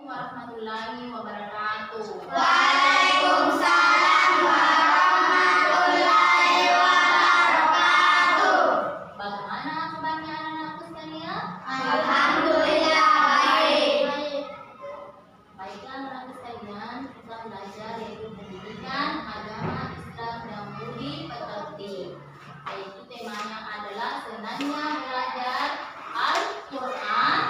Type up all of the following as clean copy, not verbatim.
Warahmatullahi wabarakatuh. Waalaikumsalam warahmatullahi wabarakatuh. Bagaimana kabarnya anak-anakku sekalian? Alhamdulillah baik. Baiklah anak-anakku sekalian, kita belajar yaitu pendidikan agama Islam yang budi pekerti. Yaitu temanya adalah senangnya belajar Al-Quran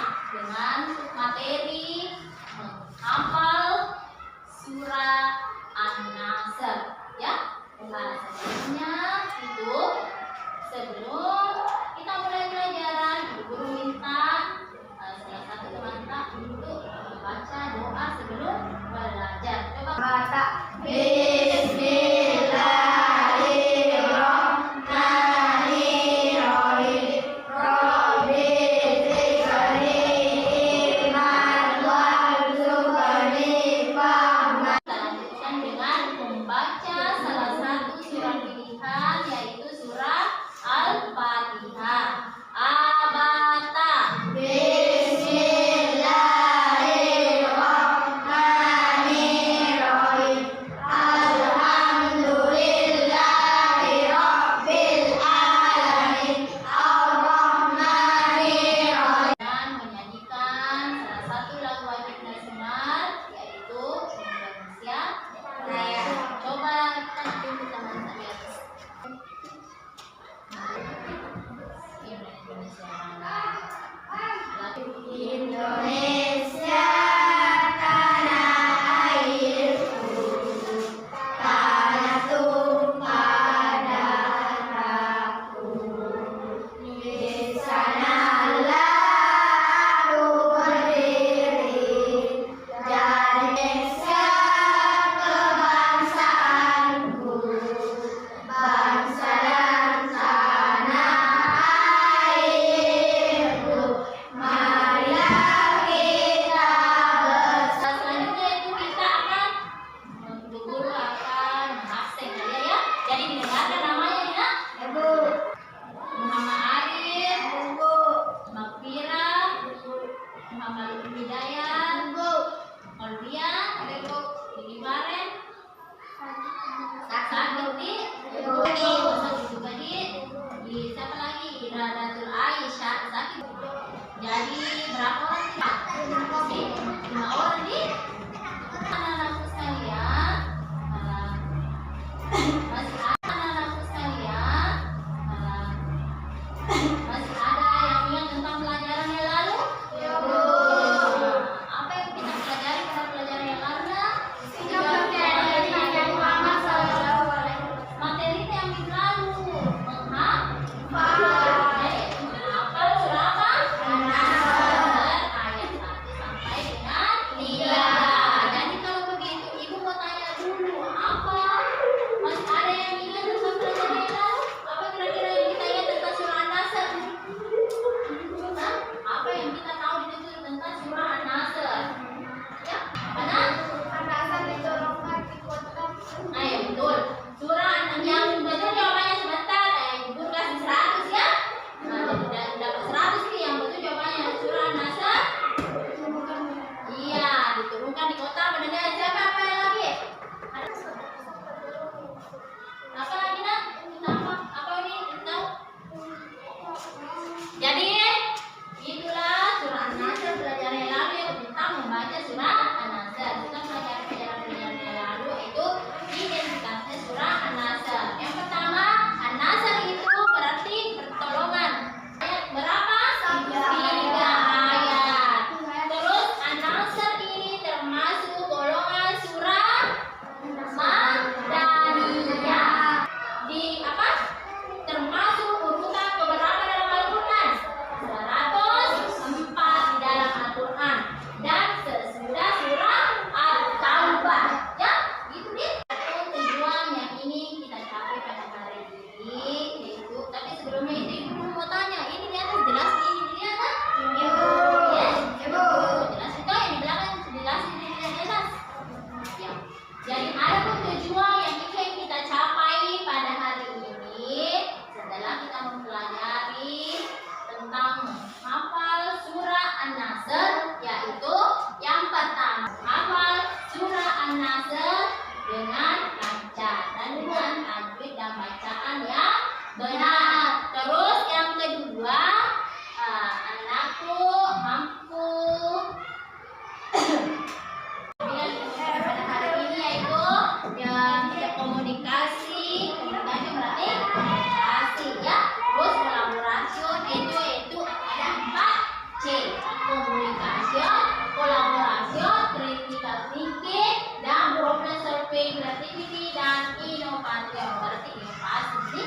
Communication, collaboration, critical thinking, dan problem solving, creativity, dan inovatif. Berarti inovasi,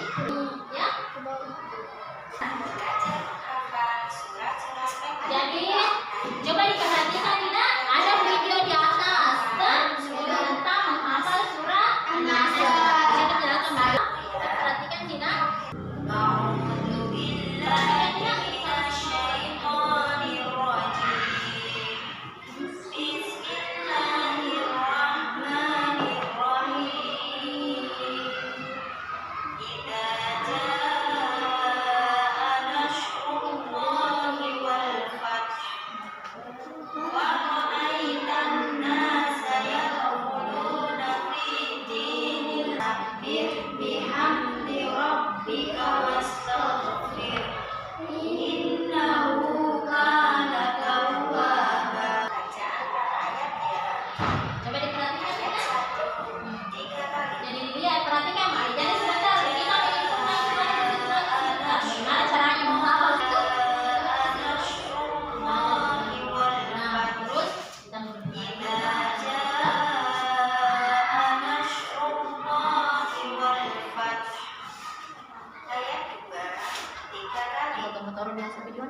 ya. Jadi coba diperhatikan tidak ada video di atas dan tentang menghafal surat An-Nasr. Kita jelaskan dulu. Perhatikan tidak. Motor biasa video.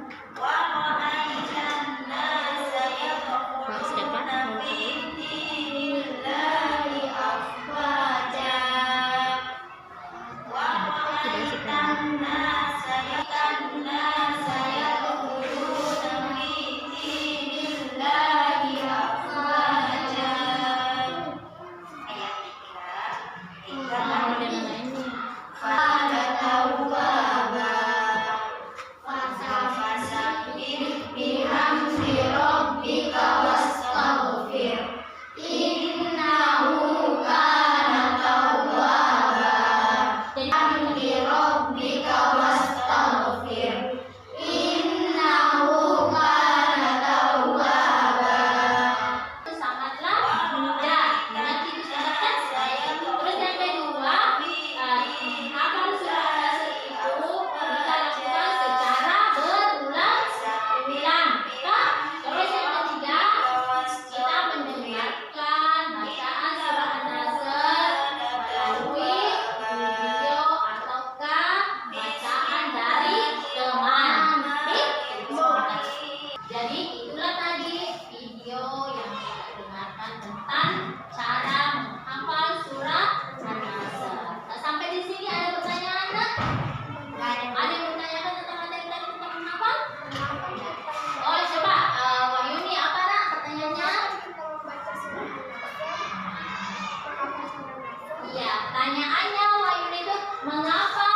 Pertanyaannya Wahyuni itu mengapa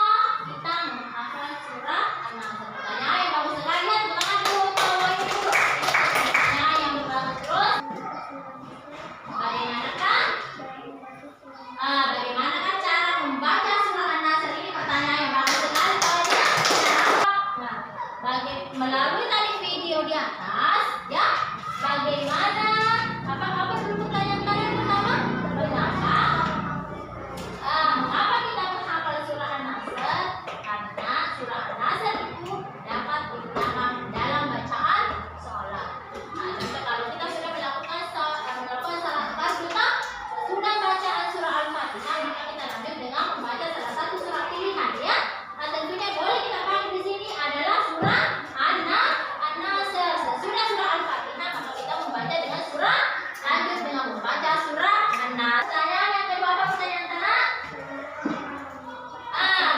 kita menghafal surat An-Nasr? Pertanyaan yang bagus sekali ya, tepuk tangan dulu kalau Wahyuni dulu. Pertanyaan yang bagus terus. Bagaimanakah cara membaca surat An-Nasr ini? Pertanyaan yang bagus sekali kalau dia. Nah, melalui tadi video di atas, ya, bagaimana? Apa dulu pertanyaan kalian pertama? Mengapa kita menghafal surah An-Nasr? Karena surah An-Nasr itu dapat digunakan dalam bacaan sholat. Nah, jadi kalau kita sudah melakukan salat pas kita sudah bacaan surah Al-Fatihah, maka kita lanjut dengan membaca salah satu surah pilihan, ya. Nah, tentunya boleh kita pakai di sini adalah surah An-Nasr. Sesudah surah Al-Fatihah, maka kita membaca dengan surah lanjut dengan membaca surah An-Nasr. Pertanyaan yang kedua, apa pertanyaan tanah?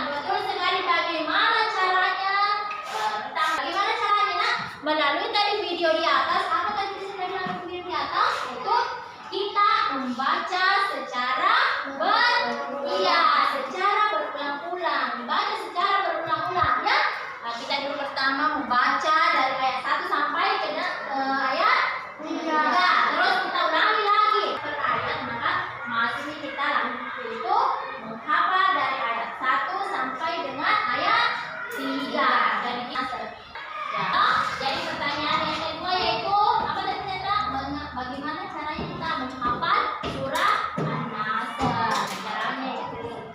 Betul sekali. Bagaimana caranya? Bagaimana caranya, nak? Melalui tadi video di atas, apa tadi sudah bilang video di atas? Itu kita membaca secara berulang-ulang. Membaca secara berulang-ulang, ya. Nah, kita dulu pertama membaca dari ayat 1 sampai ke ayat 3. Terus kita ulangi lagi per ayat, maka masih kita lanjut itu menghafal dari ayat 1 sampai dengan ayat 3. Jadi pertanyaan yang kedua yaitu apa tadi kita? Bagaimana caranya kita menghafal surah An-Nasr? Caranya yaitu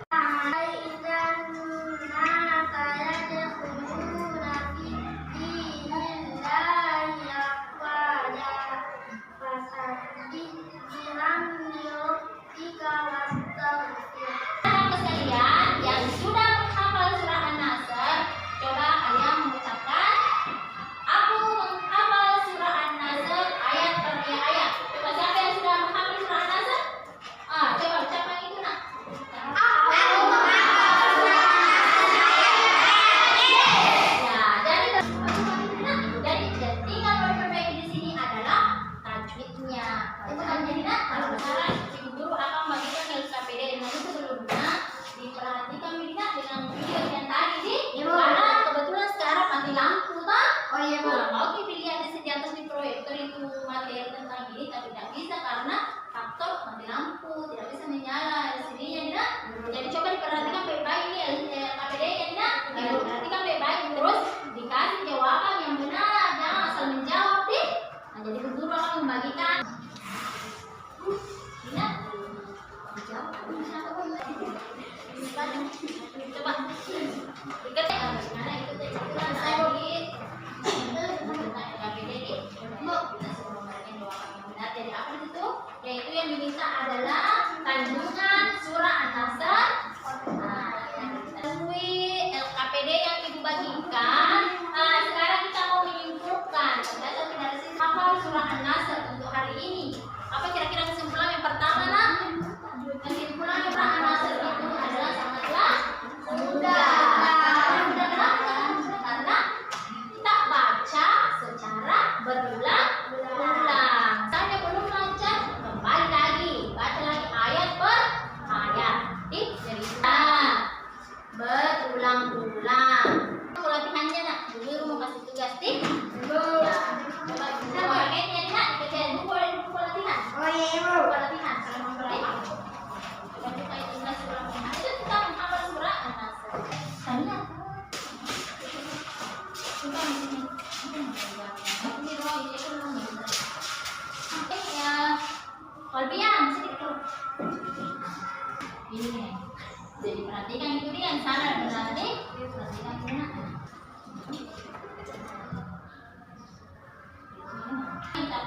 tidak bisa karena faktor mati lampu, tidak bisa menyala LCD-nya, tidak. Jadi coba diperhatikan baik-baik ini LKPD nya, tidak. Diperhatikan baik-baik terus dikasih jawaban yang benar, jangan asal menjawab deh. Nah, jadi guru akan membagikan. Tidak. Dijawab. Coba. Ikat ya. Gimana ikut ya? Saya lagi. Jadi apa itu? Yaitu yang diminta adalah kandungan surah An-Nasr. LKPD yang ibu bagikan. Sekarang kita mau menyimpulkan berdasarkan generasi hafal surah An-Nasr untuk hari ini. Apa kira-kira kesimpulan yang pertama, nak? Kesimpulan surah An-Nasr itu adalah sangatlah mudah. Karena kita baca secara berulang-ulang. Saya belum lancar, kembali lagi, baca lagi ayat per ayat. Cerita berulang-ulang. Latihannya, nak, dulu mau kasih tugas, coba kita pakai ya, nak, kerjain buku latihan. Oh iya, Ibu. Buku latihan, kalau mau berakhir. Coba buka itu surah An-Nasr. Itu kita menghafal surah An-Nasr. Tanya. Coba di sini. Ini roh, ini belum. Oke ya. Kolbian, sedikit. Ini. Jadi perhatikan itu dia yang salah berarti. Perhatikan ini, nak. Kita